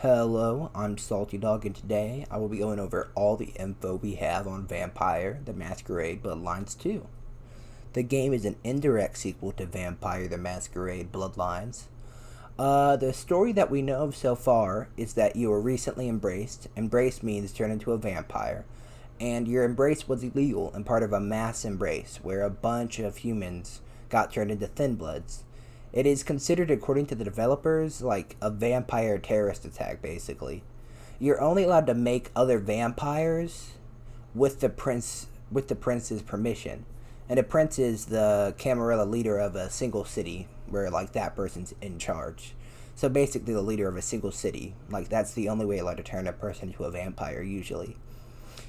Hello, I'm Salty Dog, and today I will be going over all the info we have on Vampire: The Masquerade Bloodlines 2. The game is an indirect sequel to Vampire: The Masquerade Bloodlines. The story that we know of so far is that you were recently embraced. Embrace means turn into a vampire. And your embrace was illegal and part of a mass embrace where a bunch of humans got turned into thin bloods. It is considered, according to the developers, like a vampire terrorist attack, basically. You're only allowed to make other vampires with the prince's permission. And the prince is the Camarilla leader of a single city, where like that person's in charge. So basically the leader of a single city. Like that's the only way allowed to turn a person into a vampire usually.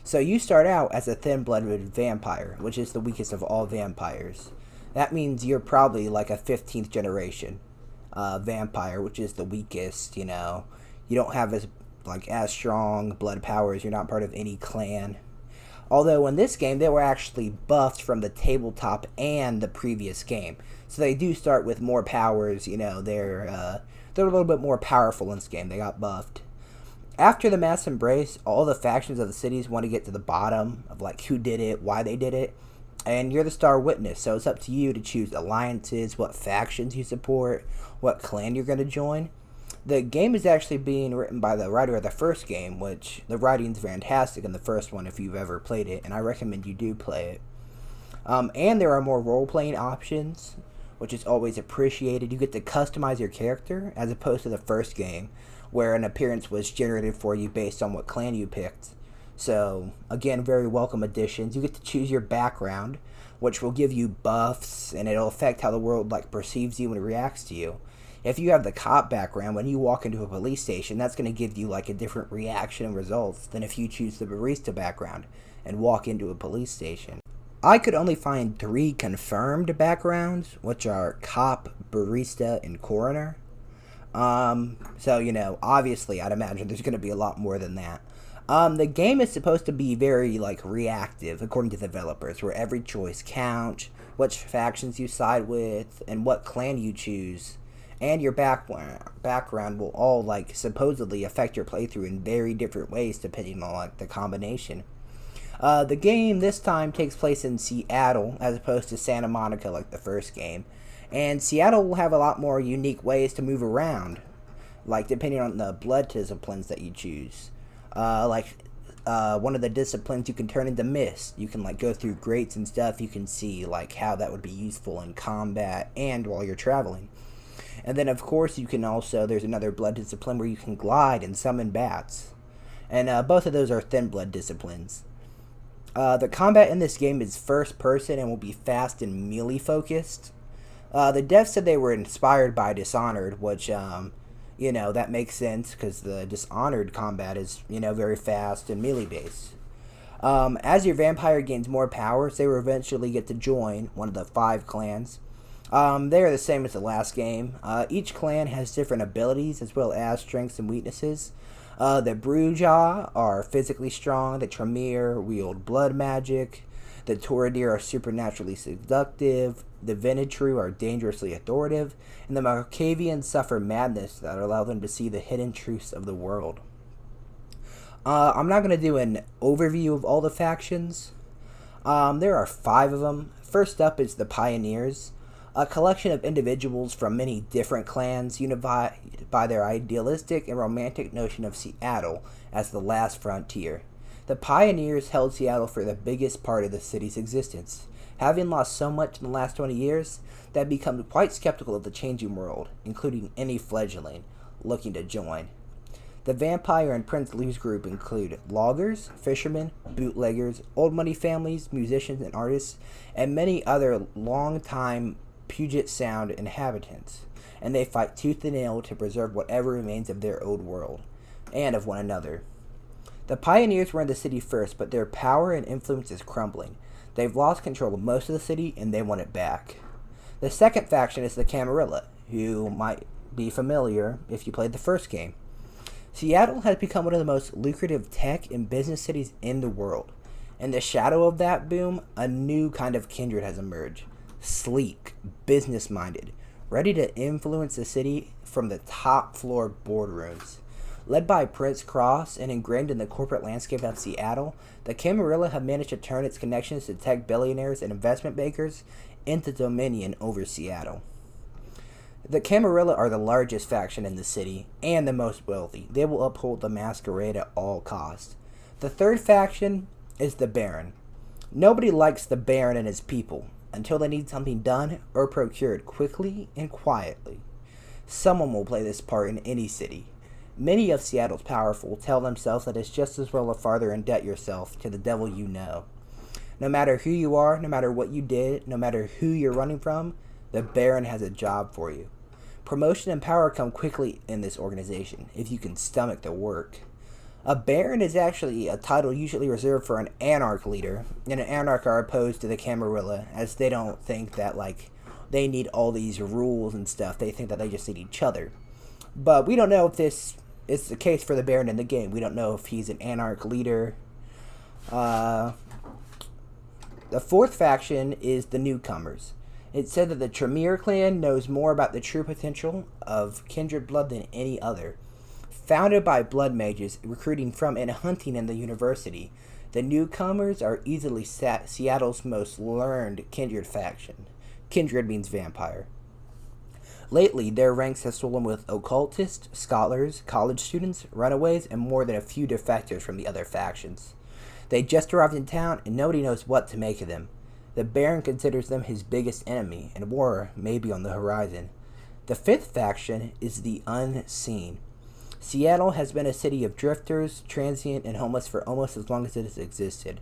So you start out as a thin-blooded vampire, which is the weakest of all vampires. That means you're probably like a 15th generation vampire, which is the weakest, you know. You don't have as strong blood powers. You're not part of any clan. Although in this game, they were actually buffed from the tabletop and the previous game. So they do start with more powers, you know. They're a little bit more powerful in this game. They got buffed. After the mass embrace, all the factions of the cities want to get to the bottom of like who did it, why they did it. And you're the star witness, so it's up to you to choose alliances, what factions you support, what clan you're going to join. The game is actually being written by the writer of the first game, which the writing's fantastic in the first one if you've ever played it, and I recommend you do play it. And there are more role-playing options, which is always appreciated. You get to customize your character, as opposed to the first game, where an appearance was generated for you based on what clan you picked. So, again, very welcome additions. You get to choose your background, which will give you buffs, and it'll affect how the world like perceives you and reacts to you. If you have the cop background, when you walk into a police station, that's going to give you like a different reaction and results than if you choose the barista background and walk into a police station. I could only find 3 confirmed backgrounds, which are cop, barista, and coroner. So, you know, obviously I'd imagine there's going to be a lot more than that. The game is supposed to be very, like, reactive, according to the developers, where every choice counts, which factions you side with, and what clan you choose, and your background will all, like, supposedly affect your playthrough in very different ways, depending on, like, the combination. The game this time takes place in Seattle, as opposed to Santa Monica, like the first game, and Seattle will have a lot more unique ways to move around, like, depending on the blood disciplines that you choose. One of the disciplines you can turn into mist. You can like go through grates and stuff. You can see like how that would be useful in combat and while you're traveling. And then of course you can also, there's another blood discipline where you can glide and summon bats. And both of those are thin blood disciplines. The combat in this game is first person and will be fast and melee focused. The devs said they were inspired by Dishonored, which you know, that makes sense because the Dishonored combat is, you know, very fast and melee based. As your vampire gains more powers, they will eventually get to join one of the 5 clans. They are the same as the last game. Each clan has different abilities as well as strengths and weaknesses. The Bruja are physically strong. The Tremere wield blood magic. The Toradir are supernaturally seductive. The Venitru are dangerously authoritative. And the Malkavians suffer madness that allow them to see the hidden truths of the world. I'm not going to do an overview of all the factions. There are 5 of them. First up is the Pioneers, a collection of individuals from many different clans unified by their idealistic and romantic notion of Seattle as the last frontier. The Pioneers held Seattle for the biggest part of the city's existence. Having lost so much in the last 20 years, they have become quite skeptical of the changing world, including any fledgling looking to join. The Vampire and Prince Lou's group include loggers, fishermen, bootleggers, old money families, musicians and artists, and many other long-time Puget Sound inhabitants, and they fight tooth and nail to preserve whatever remains of their old world, and of one another. The Pioneers were in the city first, but their power and influence is crumbling. They've lost control of most of the city, and they want it back. The second faction is the Camarilla, who might be familiar if you played the first game. Seattle has become one of the most lucrative tech and business cities in the world. In the shadow of that boom, a new kind of kindred has emerged. Sleek, business-minded, ready to influence the city from the top floor boardrooms. Led by Prince Cross and ingrained in the corporate landscape of Seattle, the Camarilla have managed to turn its connections to tech billionaires and investment bankers into dominion over Seattle. The Camarilla are the largest faction in the city and the most wealthy. They will uphold the Masquerade at all costs. The third faction is the Baron. Nobody likes the Baron and his people until they need something done or procured quickly and quietly. Someone will play this part in any city. Many of Seattle's powerful tell themselves that it's just as well to farther indebt yourself to the devil you know. No matter who you are, no matter what you did, no matter who you're running from, the Baron has a job for you. Promotion and power come quickly in this organization, if you can stomach the work. A Baron is actually a title usually reserved for an Anarch leader, and an Anarch are opposed to the Camarilla, as they don't think that, they need all these rules and stuff. They think that they just need each other. But we don't know if this is the case for the Baron in the game. We don't know if he's an Anarch leader. The fourth faction is the Newcomers. It's said that the Tremere clan knows more about the true potential of kindred blood than any other. Founded by blood mages recruiting from and hunting in the university, the Newcomers are easily Seattle's most learned kindred faction. Kindred means vampire. Lately, their ranks have swollen with occultists, scholars, college students, runaways, and more than a few defectors from the other factions. They just arrived in town, and nobody knows what to make of them. The Baron considers them his biggest enemy, and war may be on the horizon. The fifth faction is the Unseen. Seattle has been a city of drifters, transient, and homeless for almost as long as it has existed.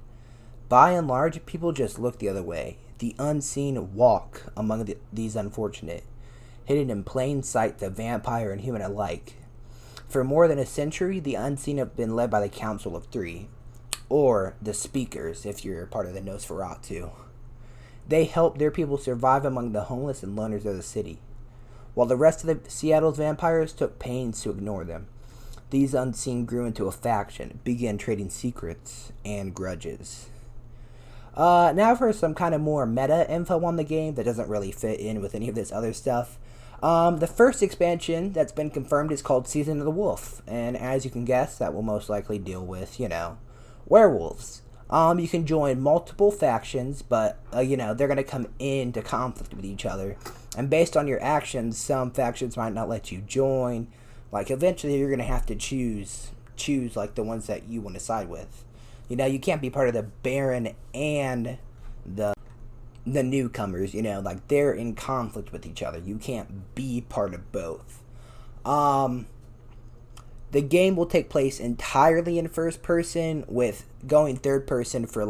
By and large, people just look the other way. The Unseen walk among these unfortunate, hidden in plain sight to vampire and human alike. For more than a century, the Unseen have been led by the Council of Three, or the Speakers, if you're part of the Nosferatu. They help their people survive among the homeless and loners of the city, while the rest of the Seattle's vampires took pains to ignore them. These Unseen grew into a faction, began trading secrets and grudges. Now for some kind of more meta info on the game that doesn't really fit in with any of this other stuff. The first expansion that's been confirmed is called Season of the Wolf, and as you can guess, that will most likely deal with, werewolves. You can join multiple factions, but, they're going to come into conflict with each other. And based on your actions, some factions might not let you join. Eventually you're going to have to choose, the ones that you want to side with. You can't be part of the Baron and the Newcomers, they're in conflict with each other. You can't be part of both. The game will take place entirely in first person, with going third person for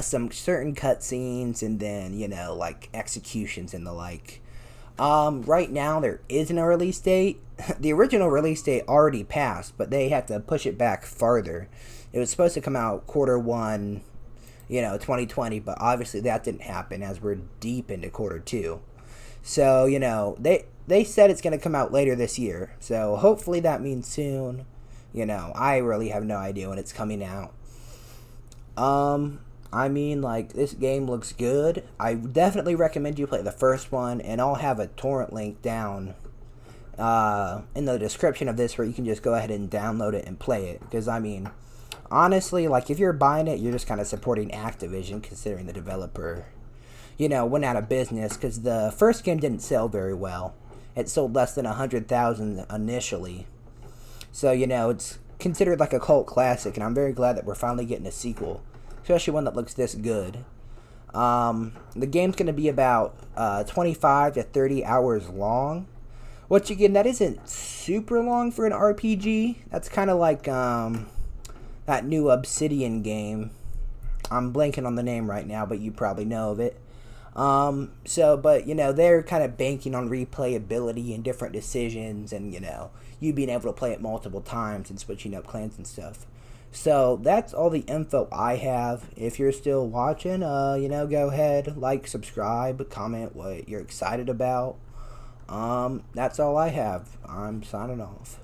some certain cutscenes and then executions and the like. Right now there isn't a release date. The original release date already passed, but they had to push it back farther. It was supposed to come out Q1, 2020, but obviously that didn't happen as we're deep into Q2. So, they said it's going to come out later this year. So hopefully that means soon. I really have no idea when it's coming out. This game looks good. I definitely recommend you play the first one, and I'll have a torrent link down in the description of this where you can just go ahead and download it and play it. Because, honestly, if you're buying it, you're just kind of supporting Activision, considering the developer, went out of business because the first game didn't sell very well. It sold less than 100,000 initially. So, it's considered like a cult classic, and I'm very glad that we're finally getting a sequel, especially one that looks this good. The game's going to be about 25 to 30 hours long, which, again, that isn't super long for an RPG. That's kind of like that new Obsidian game. I'm blanking on the name right now, but you probably know of it. They're kind of banking on replayability and different decisions and, you being able to play it multiple times and switching up clans and stuff. So that's all the info I have. If you're still watching, go ahead, subscribe, comment what you're excited about. That's all I have. I'm signing off.